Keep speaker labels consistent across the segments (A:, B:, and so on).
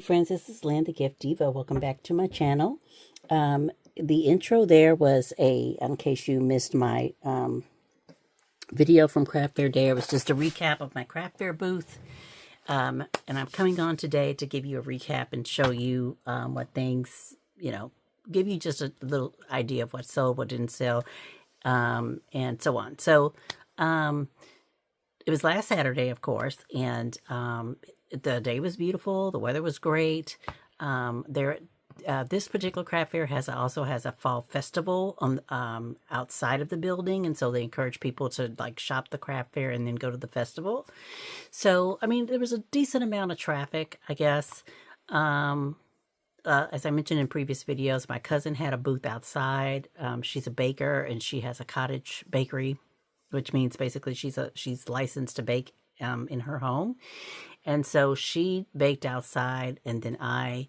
A: friends, this is Land the Gift Diva. Welcome back to my channel. The intro there was in case you missed my video from Craft Fair Day, it was just a recap of my Craft Fair booth. And I'm coming on today to give you a recap and show you what things, give you just a little idea of what sold, what didn't sell, and so on. So it was last Saturday, of course, and the day was beautiful. The weather was great. This particular craft fair also has a fall festival on outside of the building, and so they encourage people to shop the craft fair and then go to the festival. So, I mean, there was a decent amount of traffic, I guess. As I mentioned in previous videos, my cousin had a booth outside. She's a baker, and she has a cottage bakery, which means basically she's licensed to bake in her home. And so she baked outside, and then I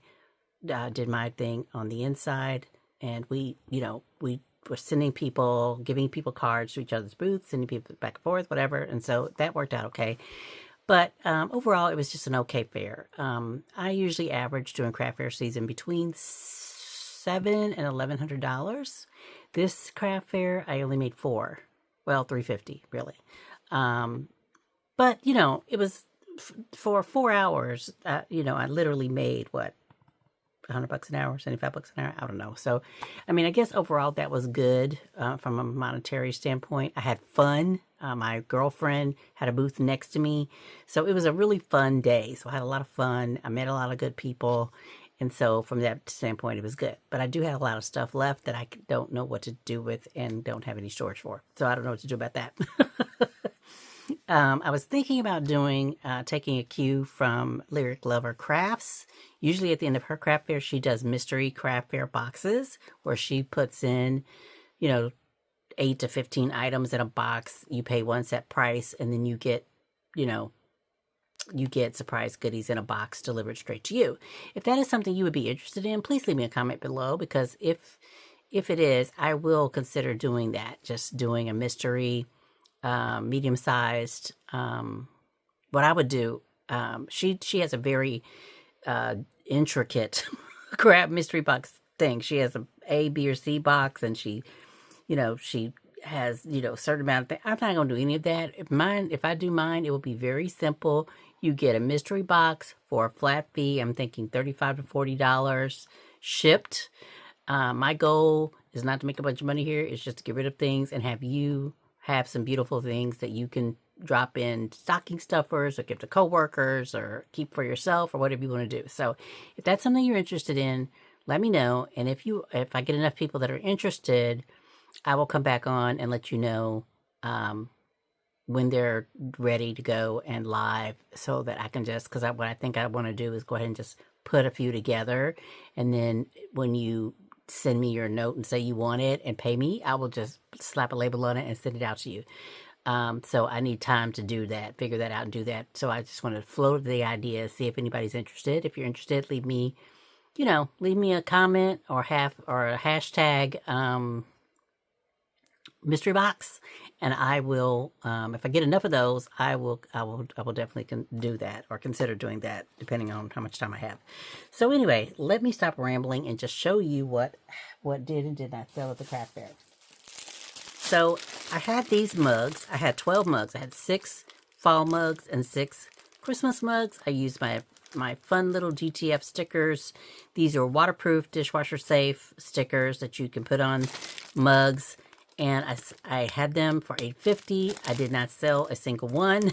A: did my thing on the inside. And we were sending people, giving people cards to each other's booths, sending people back and forth, whatever. And so that worked out okay. But overall, it was just an okay fair. I usually average during craft fair season between $700 and $1,100. This craft fair, I only made $350 really. But it was for 4 hours. I literally made what, $100 an hour, $75 an hour. I don't know. So, I mean, I guess overall that was good from a monetary standpoint. I had fun. My girlfriend had a booth next to me. So it was a really fun day. So I had a lot of fun. I met a lot of good people. And so from that standpoint, it was good. But I do have a lot of stuff left that I don't know what to do with and don't have any storage for. So I don't know what to do about that. I was thinking about taking a cue from Lyric Lover Crafts. Usually at the end of her craft fair, she does mystery craft fair boxes where she puts in, 8 to 15 items in a box. You pay one set price, and then you get, surprise goodies in a box delivered straight to you. If that is something you would be interested in, please leave me a comment below, because if it is, I will consider doing that. Just doing a mystery, medium-sized. What I would do, she has a very intricate crab mystery box thing. She has a B, or C box, and she has, a certain amount of things. I'm not going to do any of that. If I do mine, it will be very simple. You get a mystery box for a flat fee. I'm thinking $35 to $40 shipped. My goal is not to make a bunch of money here. It's just to get rid of things and have you have some beautiful things that you can drop in stocking stuffers or give to coworkers or keep for yourself or whatever you want to do. So if that's something you're interested in, let me know. And if I get enough people that are interested, I will come back on and let you know when they're ready to go and live, so that I can because what I think I want to do is go ahead and just put a few together. And then when you send me your note and say you want it and pay me, I will just slap a label on it and send it out to you. So I need time to do that, figure that out and do that. So I just want to float the idea, see if anybody's interested. If you're interested, leave me a comment or a hashtag mystery box, and I will, if I get enough of those, I will definitely do that, or consider doing that, depending on how much time I have. So anyway, let me stop rambling and just show you what did and did not sell at the craft fair. So I had these mugs. I had 12 mugs. I had 6 fall mugs and 6 Christmas mugs. I used my fun little GTF stickers. These are waterproof, dishwasher safe stickers that you can put on mugs. And I had them for $8.50. I did not sell a single one.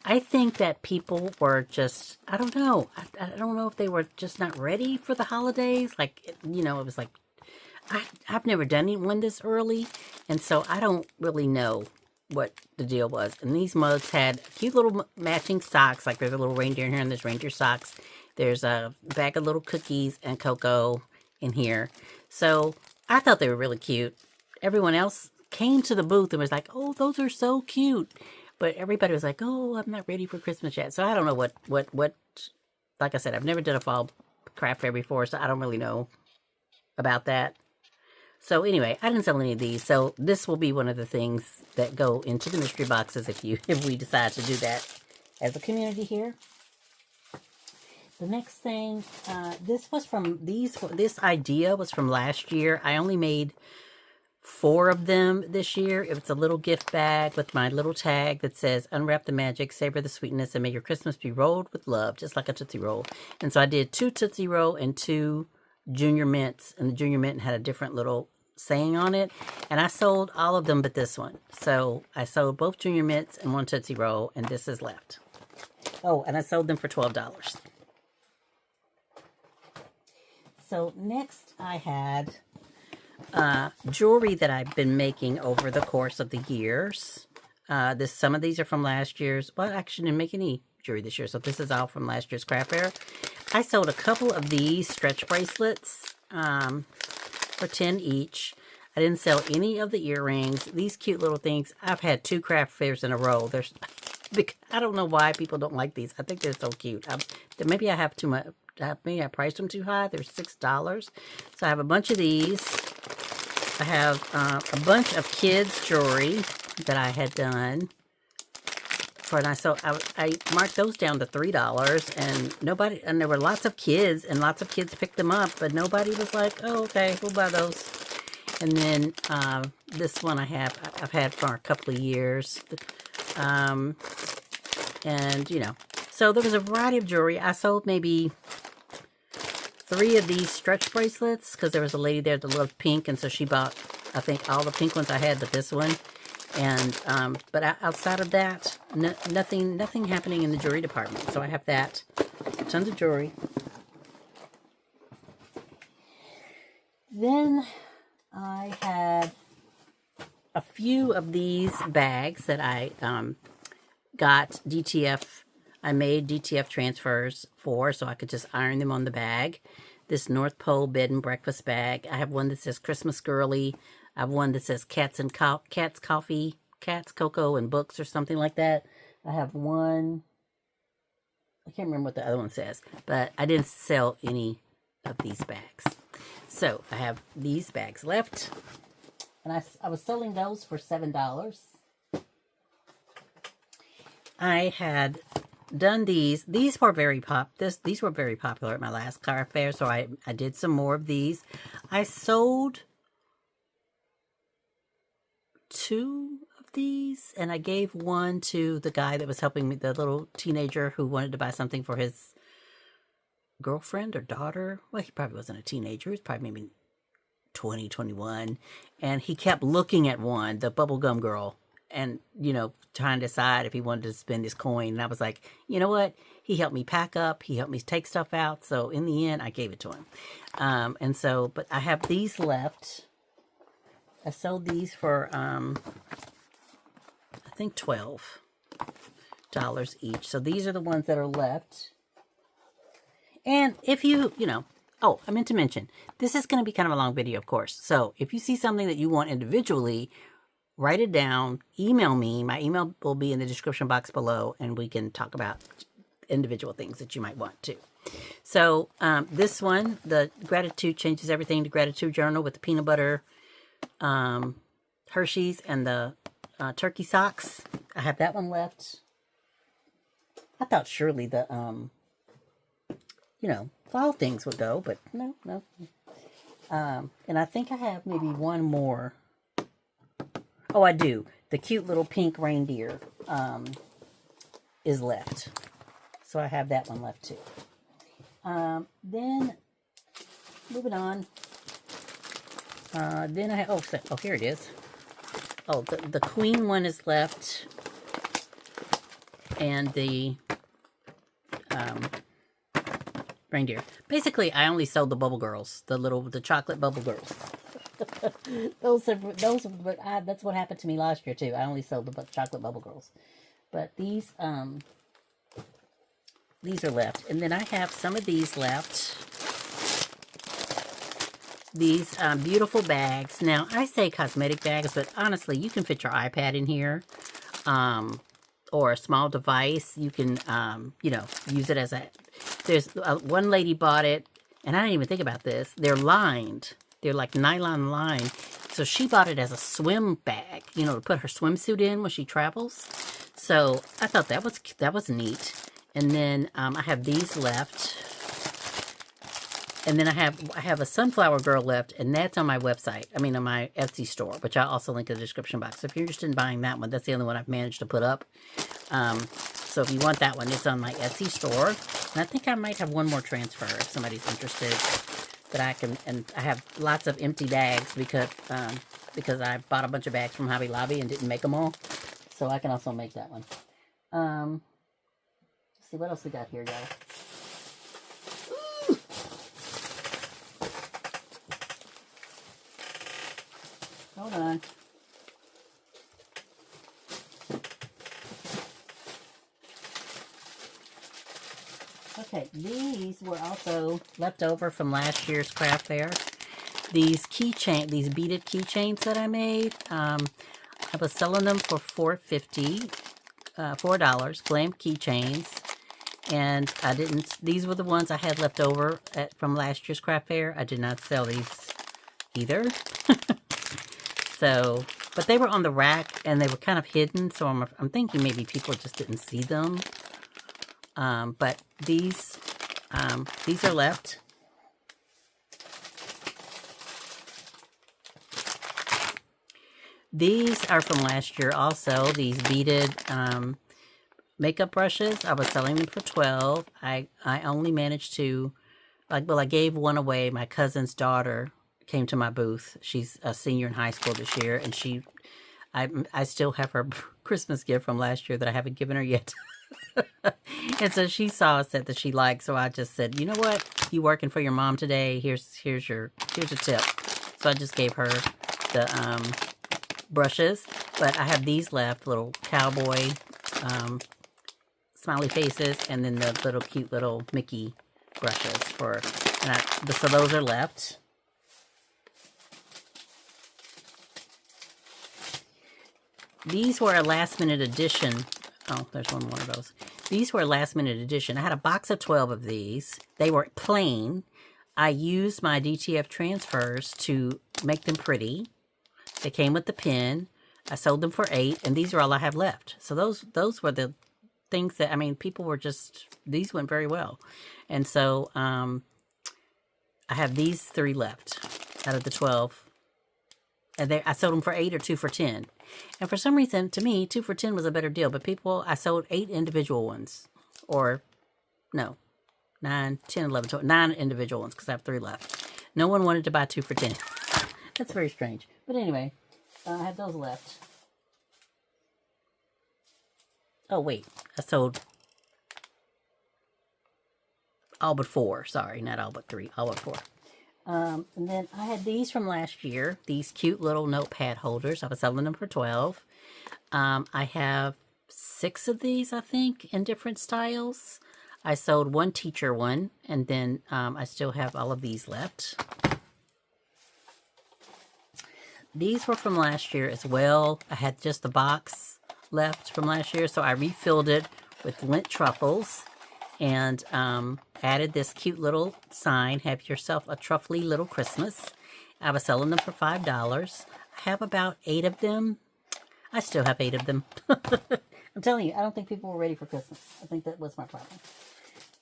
A: I think that people were just, I don't know. I don't know if they were just not ready for the holidays. It was like, I've never done one this early. And so I don't really know what the deal was. And these mugs had cute little matching socks. Like there's a little reindeer in here, and there's reindeer socks. There's a bag of little cookies and cocoa in here. So I thought they were really cute. Everyone else came to the booth and was like, oh, those are so cute. But everybody was like, oh, I'm not ready for Christmas yet. So I don't know what, like I said, I've never done a fall craft fair before, so I don't really know about that. So anyway, I didn't sell any of these. So this will be one of the things that go into the mystery boxes if we decide to do that as a community here. The next thing, this idea was from last year. I only made 4 of them this year. It's a little gift bag with my little tag that says, unwrap the magic, savor the sweetness, and may your Christmas be rolled with love, just like a Tootsie Roll. And so I did 2 Tootsie Roll and 2 Junior Mints, and the Junior Mint had a different little saying on it. And I sold all of them but this one. So I sold both Junior Mints and 1 Tootsie Roll, and this is left. Oh, and I sold them for $12. So next I had jewelry that I've been making over the course of the years. Some of these are from last year's. Well, I actually didn't make any jewelry this year, so this is all from last year's craft fair. I sold a couple of these stretch bracelets for 10 each. I didn't sell any of the earrings. These cute little things. I've had 2 craft fairs in a row. I don't know why people don't like these. I think they're so cute. Maybe I have too much. Maybe I priced them too high. They're $6. So I have a bunch of these. I have a bunch of kids' jewelry that I had done. So I marked those down to $3, and there were lots of kids, and lots of kids picked them up, but nobody was like, oh, okay, we'll buy those. And then this one I've had for a couple of years. And, so there was a variety of jewelry. I sold maybe 3 of these stretch bracelets because there was a lady there that loved pink, and so she bought, I think, all the pink ones I had but this one. And but outside of that, nothing happening in the jewelry department. So I have that, tons of jewelry. Then I had a few of these bags that I got DTF. I made DTF transfers for, so I could just iron them on the bag. This North Pole bed and breakfast bag. I have one that says Christmas Girly. I have one that says Cats Coffee, Cats, Cocoa, and Books or something like that. I have one, I can't remember what the other one says, but I didn't sell any of these bags. So I have these bags left, and I was selling those for $7. I had done these. These were very these were very popular at my last craft fair, so I did some more of these. I sold 2 of these, and I gave one to the guy that was helping me, the little teenager who wanted to buy something for his girlfriend or daughter. Well, he probably wasn't a teenager. He was probably maybe 20, 21. And he kept looking at one, the bubblegum girl, and, trying to decide if he wanted to spend his coin. And I was like, you know what? He helped me pack up. He helped me take stuff out. So in the end, I gave it to him. But I have these left. I sold these for, I think $12 each. So these are the ones that are left. And if oh, I meant to mention, this is going to be kind of a long video, of course. So if you see something that you want individually, write it down, email me. My email will be in the description box below, and we can talk about individual things that you might want to. So this one, the Gratitude Changes Everything to Gratitude Journal with the peanut butter Hershey's and the turkey socks. I have that one left. I thought surely the fall things would go, but no. And I think I have maybe one more. Oh, I do. The cute little pink reindeer is left. So I have that one left too. Then, moving on. Then I have, oh, here it is. Oh, the queen one is left. And the reindeer. Basically, I only sold the bubble girls, the chocolate bubble girls. That's what happened to me last year too. I only sold the chocolate bubble girls, but these are left. And then I have some of these left. These beautiful bags. Now I say cosmetic bags, but honestly, you can fit your iPad in here, or a small device. You can, use it as a. There's one lady bought it, and I didn't even think about this. They're lined. They're like nylon lined. So she bought it as a swim bag, to put her swimsuit in when she travels. So I thought that was neat. And then I have these left. And then I have a sunflower girl left, and that's on my website. I mean, on my Etsy store, which I'll also link in the description box. So if you're interested in buying that one, that's the only one I've managed to put up. So if you want that one, it's on my Etsy store. And I think I might have one more transfer if somebody's interested. That I can, and I have lots of empty bags because I bought a bunch of bags from Hobby Lobby and didn't make them all. So I can also make that one. Let's see what else we got here, y'all. Hold on. Okay, these were also left over from last year's craft fair. These these beaded keychains that I made, I was selling them for $4.50, $4, glam keychains. And I didn't, these were the ones I had left over from last year's craft fair. I did not sell these either. So, but they were on the rack and they were kind of hidden. So I'm thinking maybe people just didn't see them. But these are left. These are from last year also. These beaded makeup brushes. I was selling them for $12. I only managed to, I gave one away. My cousin's daughter came to my booth. She's a senior in high school this year, and I still have her Christmas gift from last year that I haven't given her yet. And so she saw a set that she liked, so I just said, you know what, you working for your mom today, here's a tip. So I just gave her the brushes. But I have these left, little cowboy smiley faces, and then the little cute little Mickey brushes so those are left. These were a last minute addition. Oh, there's one more of those. These were a last minute addition. I had a box of 12 of these. They were plain. I used my DTF transfers to make them pretty. They came with the pin. I sold them for $8, and these are all I have left. So those were the things that, I mean, people were just, these went very well. And so I have these 3 left out of the 12. And I sold them for $8 or 2 for $10. And for some reason, to me, 2 for $10 was a better deal. But I sold 8 individual ones. Or, no, 9, 10, 11, 12, 9 individual ones because I have 3 left. No one wanted to buy 2 for $10. That's very strange. But anyway, I have those left. Oh, wait. I sold all but 4. Sorry, not all but 3. All but 4. And then I had these from last year. These cute little notepad holders. I was selling them for $12. I have 6 of these, I think, in different styles. I sold one teacher one. And then I still have all of these left. These were from last year as well. I had just the box left from last year. So I refilled it with lint truffles. And added this cute little sign, have yourself a truffly little Christmas. I was selling them for $5. I have about 8 of them. I still have 8 of them. I'm telling you, I don't think people were ready for Christmas. I think that was my problem.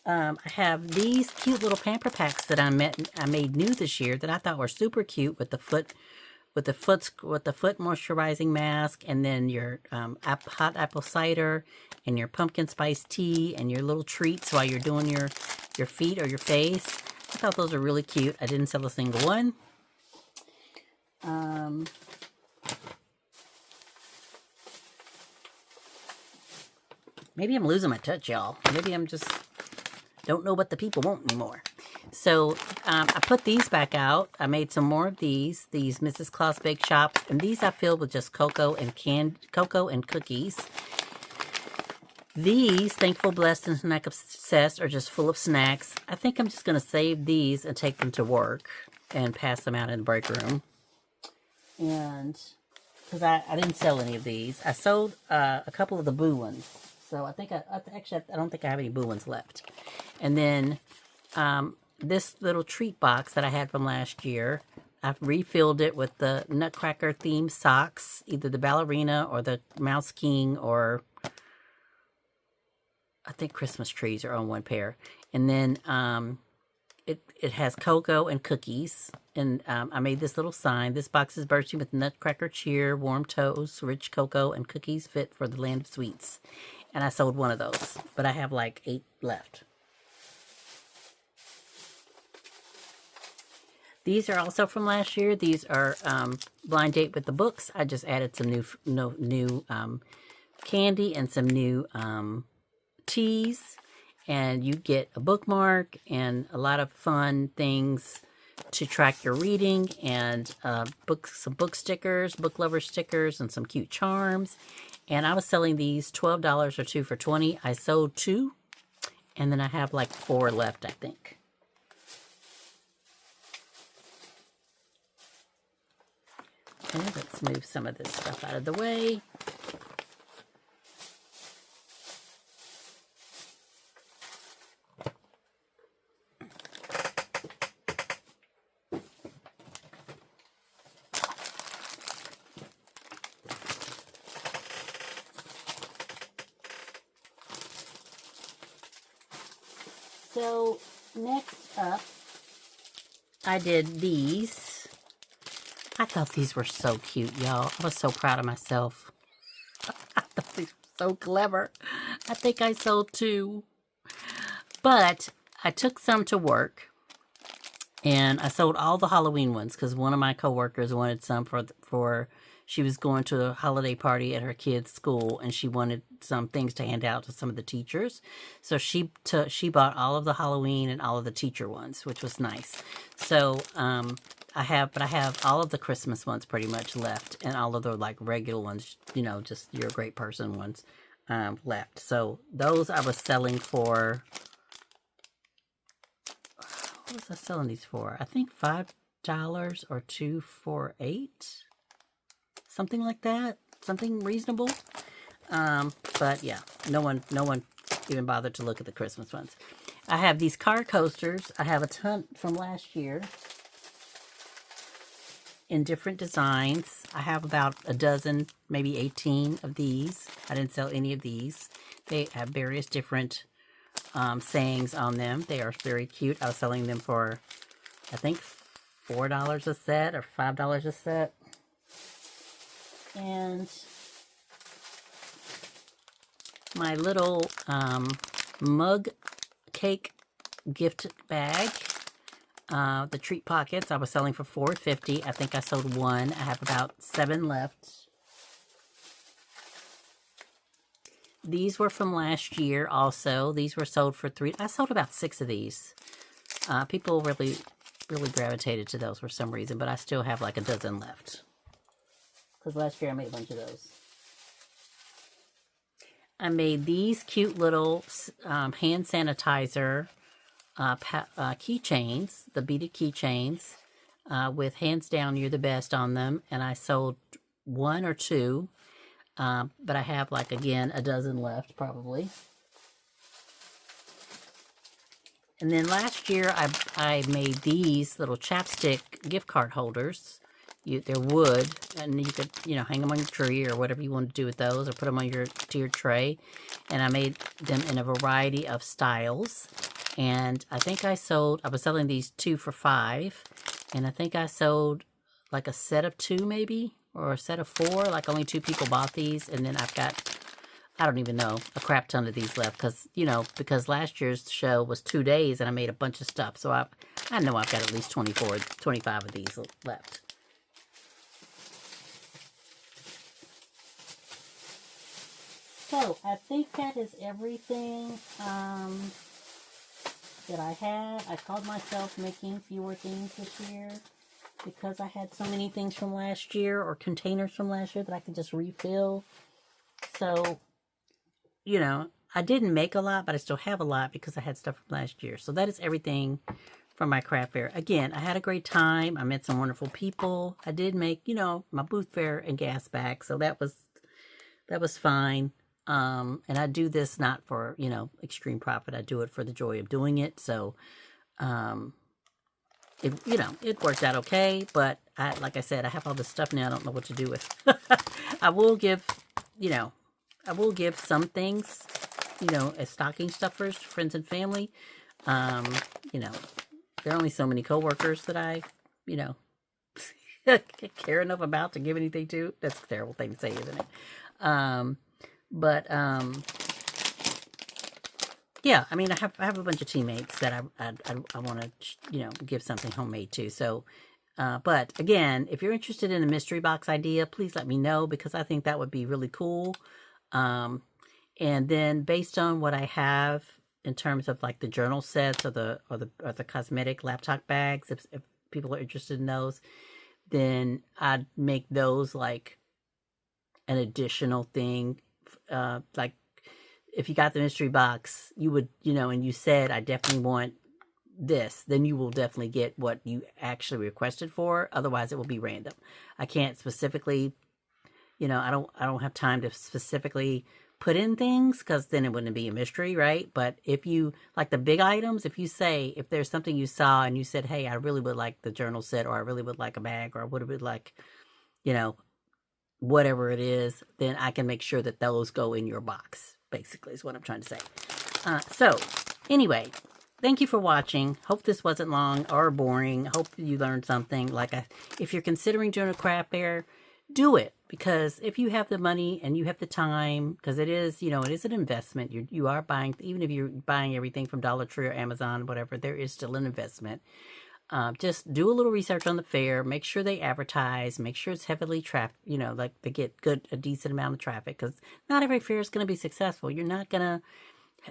A: I have these cute little Pamper packs that I made new this year that I thought were super cute with the foot moisturizing mask, and then your hot apple cider, and your pumpkin spice tea, and your little treats while you're doing your feet or your face. I thought those were really cute. I didn't sell a single one. Maybe I'm losing my touch, y'all. Maybe I'm just don't know what the people want anymore. So I put these back out. I made some more of these Mrs. Claus Bake Shops, and these I filled with just cocoa and cookies. These, Thankful, Blessed, and Snack Obsessed, are just full of snacks. I think I'm just going to save these and take them to work and pass them out in the break room. And because I didn't sell any of these. I sold a couple of the Boo ones. So I think I don't think I have any Boo ones left. And then this little treat box that I had from last year, I've refilled it with the Nutcracker themed socks, either the ballerina or the Mouse King, or I think Christmas trees are on one pair. And then it has cocoa and cookies. And I made this little sign. This box is bursting with nutcracker cheer, warm toast, rich cocoa, and cookies fit for the land of sweets. And I sold one of those, but I have like 8 left. These are also from last year. These are Blind Date with the Books. I just added some new candy and some new teas. And you get a bookmark and a lot of fun things to track your reading, and some book stickers, book lover stickers, and some cute charms. And I was selling these $12 or 2 for $20. I sold 2, and then I have like 4 left, I think. Okay, let's move some of this stuff out of the way. So, next up, I did these. I thought these were so cute, y'all. I was so proud of myself. I thought these were so clever. I think I sold 2. But I took some to work, and I sold all the Halloween ones because one of my coworkers wanted some for she was going to a holiday party at her kid's school, and she wanted some things to hand out to some of the teachers. So she bought all of the Halloween and all of the teacher ones, which was nice. So I have all of the Christmas ones pretty much left, and all of the like regular ones, you know, just you're a great person ones left. So those I was selling for. What was I selling these for? I think $5 or 2 for 8. Something like that. Something reasonable. But yeah, no one even bothered to look at the Christmas ones. I have these car coasters. I have a ton from last year in different designs. I have about a dozen, maybe 18 of these. I didn't sell any of these. They have various different sayings on them. They are very cute. I was selling them for, I think, $4 a set or $5 a set. And my little mug cake gift bag, the treat pockets, I was selling for $4.50. I think I sold 1. I have about 7 left. These were from last year also. These were sold for $3. I sold about 6 of these. People really gravitated to those for some reason, but I still have like a dozen left. Because last year I made a bunch of those. I made these cute little hand sanitizer keychains, the beaded keychains, with hands down you're the best on them. And I sold 1 or 2. But I have, like, again, a dozen left, probably. And then last year, I made these little chapstick gift card holders. They're wood, and you could, you know, hang them on your tree or whatever you want to do with those, or put them on your tray. And I made them in a variety of styles. And I think I was selling these 2 for $5. And I think I sold, like, a set of 2, maybe. Or a set of 4, like only 2 people bought these, and then I've got, I don't even know, a crap ton of these left, because, you know, because last year's show was 2 days, and I made a bunch of stuff, so I know I've got at least 24, 25 of these left. So, I think that is everything that I had. I called myself making fewer things this year, because I had so many things from last year, or containers from last year, that I could just refill. So, you know, I didn't make a lot, but I still have a lot because I had stuff from last year. So that is everything from my craft fair. Again, I had a great time. I met some wonderful people. I did make, you know, my booth fare and gas back, so that was fine. And I do this not for, you know, extreme profit. I do it for the joy of doing it. So, it worked out okay, but like I said, I have all this stuff now I don't know what to do with. I will give some things, you know, as stocking stuffers to friends and family. You know, there are only so many coworkers that I, you know, care enough about to give anything to. That's a terrible thing to say, isn't it? But yeah, I mean, I have a bunch of teammates that I want to, you know, give something homemade to. So, but again, if you're interested in a mystery box idea, please let me know, because I think that would be really cool. And then based on what I have in terms of like the journal sets or the cosmetic laptop bags, if people are interested in those, then I'd make those like an additional thing. Like if you got the mystery box, you would, you know, and you said, I definitely want this, then you will definitely get what you actually requested for. Otherwise it will be random. I can't specifically, you know, I don't have time to specifically put in things, because then it wouldn't be a mystery, right? But if you like the big items, if you say, if there's something you saw and you said, hey, I really would like the journal set, or I really would like a bag, or I would like, you know, whatever it is, then I can make sure that those go in your box, basically, is what I'm trying to say. So, anyway, thank you for watching. Hope this wasn't long or boring. Hope you learned something. If you're considering doing a craft fair, do it. Because if you have the money and you have the time, because it is, you know, it is an investment. You are buying, even if you're buying everything from Dollar Tree or Amazon, whatever, there is still an investment. Just do a little research on the fair. Make sure they advertise. Make sure it's heavily traffic. You know, like they get a decent amount of traffic, because not every fair is going to be successful. You're not going to,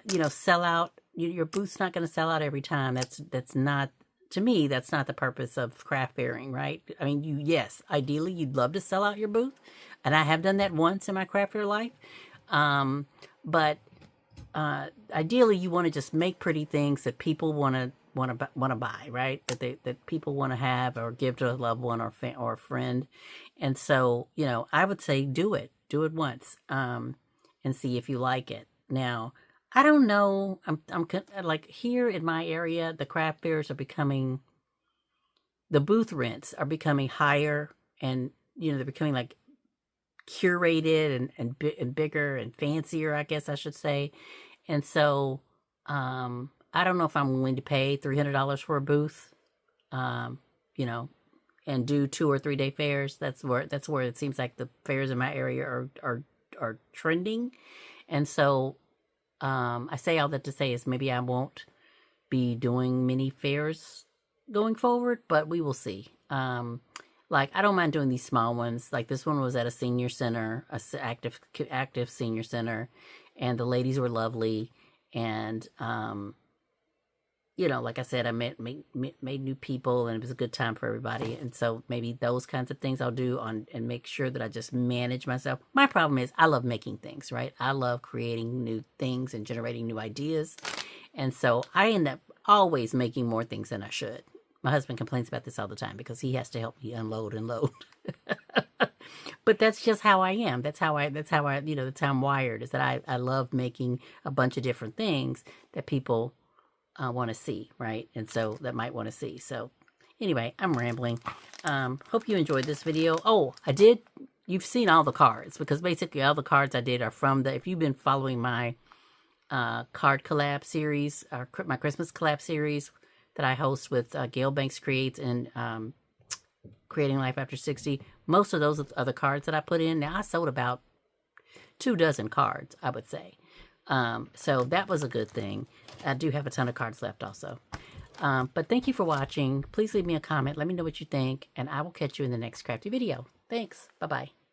A: you know, sell out. Your booth's not going to sell out every time. That's not, to me, that's not the purpose of craft fairing, right? I mean, yes, ideally you'd love to sell out your booth, and I have done that once in my craft fair life. But ideally you want to just make pretty things that people want to buy, right? That people want to have or give to a loved one or a friend. And so, you know, I would say do it once, and see if you like it. Now, I don't know. I'm like, here in my area, the craft fairs are becoming, the booth rents are becoming higher, and you know, they're becoming like curated and bigger and fancier, I guess I should say. And so, I don't know if I'm willing to pay $300 for a booth, you know, and do 2 or 3 day fairs. That's where it seems like the fairs in my area are trending. And so, I say all that to say is maybe I won't be doing many fairs going forward, but we will see. Like, I don't mind doing these small ones. Like this one was at a senior center, active senior center, and the ladies were lovely. And, you know, like I said, I made new people, and it was a good time for everybody. And so maybe those kinds of things I'll do and make sure that I just manage myself. My problem is I love making things, right? I love creating new things and generating new ideas. And so I end up always making more things than I should. My husband complains about this all the time because he has to help me unload and load. But that's just how I am. That's how I, you know, that's how I'm wired, is that I love making a bunch of different things that people want to see, right? And so that might want to see. So anyway, I'm rambling. Hope you enjoyed this video. Oh, you've seen all the cards, because basically all the cards I did are from if you've been following my card collab series, my Christmas collab series that I host with Gail Banks Creates and Creating Life After 60. Most of those are the cards that I put in. Now, I sold about 24 cards, I would say. So that was a good thing. I do have a ton of cards left also. But thank you for watching. Please leave me a comment. Let me know what you think, and I will catch you in the next crafty video. Thanks. Bye-bye.